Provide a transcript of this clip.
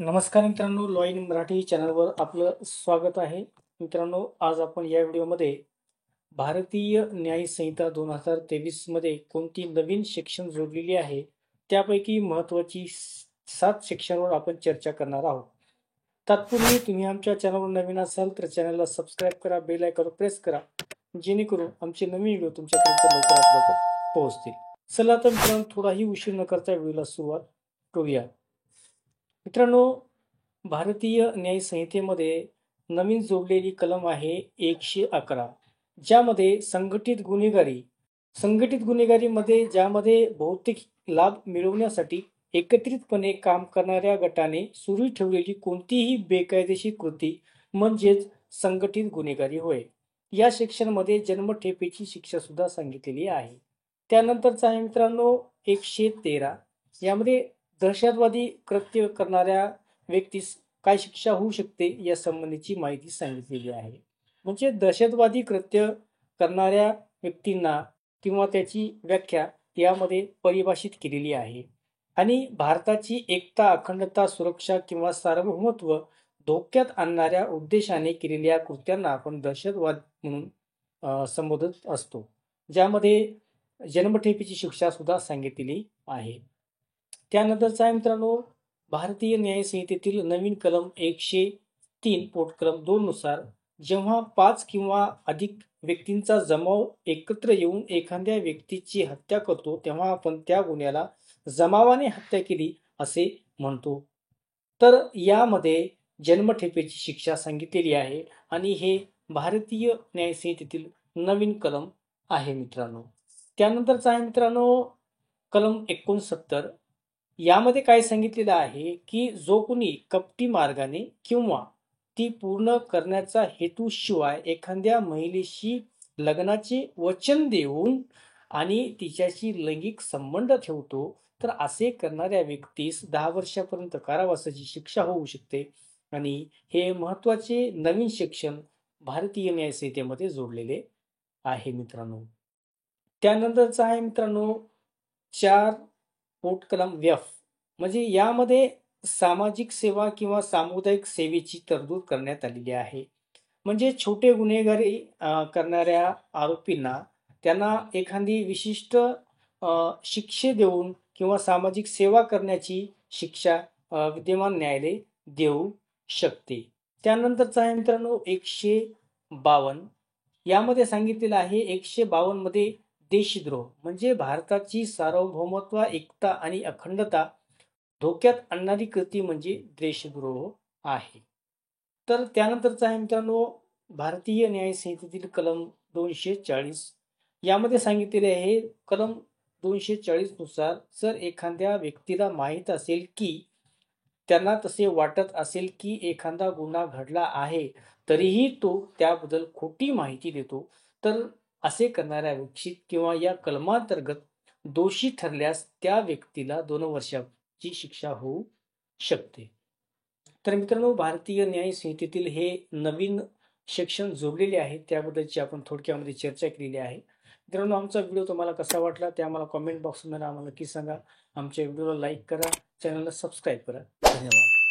नमस्कार मित्रांनो, law in Marathi चॅनलवर आपलं स्वागत आहे. मित्रांनो, आज आपण या व्हिडिओमध्ये भारतीय न्याय संहिता 2023 मध्ये कोणती नवीन सेक्शन जोडलेली आहे, त्यापैकी महत्त्वाची 7 सेक्शनवर आपण चर्चा करणार आहोत. तत्पूर्वी तुम्ही आमच्या चॅनलवर नवीन असाल तर चॅनलला सबस्क्राईब करा, बेल आयकॉन प्रेस करा, जेणेकरून आमचे नवीन व्हिडिओ तुमच्यापर्यंत लवकरात लवकर पोहोचतील. चला तर मित्रांनो, थोडाही उशीर न करता व्हिडिओला सुरुवात करूया. मित्रांनो, भारतीय न्याय संहितेमध्ये नवीन जोडलेली कलम आहे 111, ज्यामध्ये संघटित गुन्हेगारीमध्ये ज्यामध्ये भौतिक लाभ मिळवण्यासाठी एकत्रितपणे काम करणाऱ्या गटाने सुरू ठेवलेली कोणतीही बेकायदेशीर कृती म्हणजेच संघटित गुन्हेगारी होय. या सेक्शनमध्ये जन्मठेपेची शिक्षा सुद्धा सांगितलेली आहे. त्यानंतरचा आहे मित्रांनो 113, यामध्ये दहशतवादी कृत्य करणाऱ्या व्यक्तीस काय शिक्षा होऊ शकते या संबंधीची माहिती सांगितलेली आहे. म्हणजे दहशतवादी कृत्य करणाऱ्या व्यक्तींना किंवा त्याची व्याख्या यामध्ये परिभाषित केलेली आहे. आणि भारताची एकता, अखंडता, सुरक्षा किंवा सार्वभौमत्व धोक्यात आणणाऱ्या उद्देशाने केलेल्या कृत्यांना आपण दहशतवाद म्हणून संबोधत असतो, ज्यामध्ये जन्मठेपेची शिक्षा सुद्धा सांगितलेली आहे. त्यानंतरचा आहे मित्रांनो भारतीय न्याय संहितेतील नवीन कलम 103 पोटकलम 2 नुसार जेव्हा 5 किंवा अधिक व्यक्तींचा जमाव एकत्र येऊन एखाद्या व्यक्तीची हत्या करतो तेव्हा आपण त्या गुन्ह्याला जमावाने हत्या केली असे म्हणतो. तर यामध्ये जन्मठेपेची शिक्षा सांगितलेली आहे आणि हे भारतीय न्याय संहितेतील नवीन कलम आहे मित्रांनो. त्यानंतरचा आहे मित्रांनो कलम 69. यामध्ये काय सांगितलेलं आहे की जो कोणी कपटी मार्गाने किंवा ती पूर्ण करण्याचा हेतू शिवाय एखाद्या महिलेशी लग्नाचे वचन देऊन आणि तिच्याशी लैंगिक संबंध ठेवतो तर असे करणाऱ्या व्यक्तीस 10 वर्षापर्यंत कारावासाची शिक्षा होऊ शकते. आणि हे महत्त्वाचे नवीन सेक्शन भारतीय न्याय संहितेमध्ये जोडलेले आहे मित्रांनो. त्यानंतरचा आहे मित्रांनो 4 पोटकलम व्यफ, म्हणजे यामध्ये सामाजिक सेवा किंवा सामुदायिक सेवेची तरतूद करण्यात आलेली आहे. म्हणजे छोटे गुन्हेगारी करणाऱ्या आरोपींना त्यांना एखादी विशिष्ट शिक्षे देऊन किंवा सामाजिक सेवा करण्याची शिक्षा विद्यमान न्यायालय देऊ शकते. त्यानंतरचा आहे मित्रांनो 152. यामध्ये सांगितलेलं आहे 152 मध्ये देशद्रोह, म्हणजे भारताची सार्वभौमत्व, एकता आणि अखंडता धोक्यात आणणारी कृती म्हणजे देशद्रोह आहे. तर त्यानंतरचा आहे मित्रांनो भारतीय न्याय संहितेतील कलम 240. यामध्ये सांगितलेले आहे कलम 240 नुसार जर एखाद्या व्यक्तीला माहीत असेल की त्यांना तसे वाटत असेल की एखादा गुन्हा घडला आहे तरीही तो त्याबद्दल खोटी माहिती देतो तर असे करणाऱ्या व्यक्ती किंवा या कलमांतर्गत दोषी ठरल्यास त्या व्यक्तीला 2 वर्षाची शिक्षा होऊ शकते. तर मित्रांनो, भारतीय न्याय संहितेतील हे नवीन सेक्शन जोडलेले आहे, त्याबद्दलची आपण थोडक्यामध्ये चर्चा केलेली आहे. मित्रांनो, आमचा व्हिडिओ तुम्हाला कसा वाटला ते आम्हाला कमेंट बॉक्समध्ये आम्हाला नक्की सांगा. आमच्या व्हिडिओला लाईक करा, चॅनलला सबस्क्राईब करा. धन्यवाद.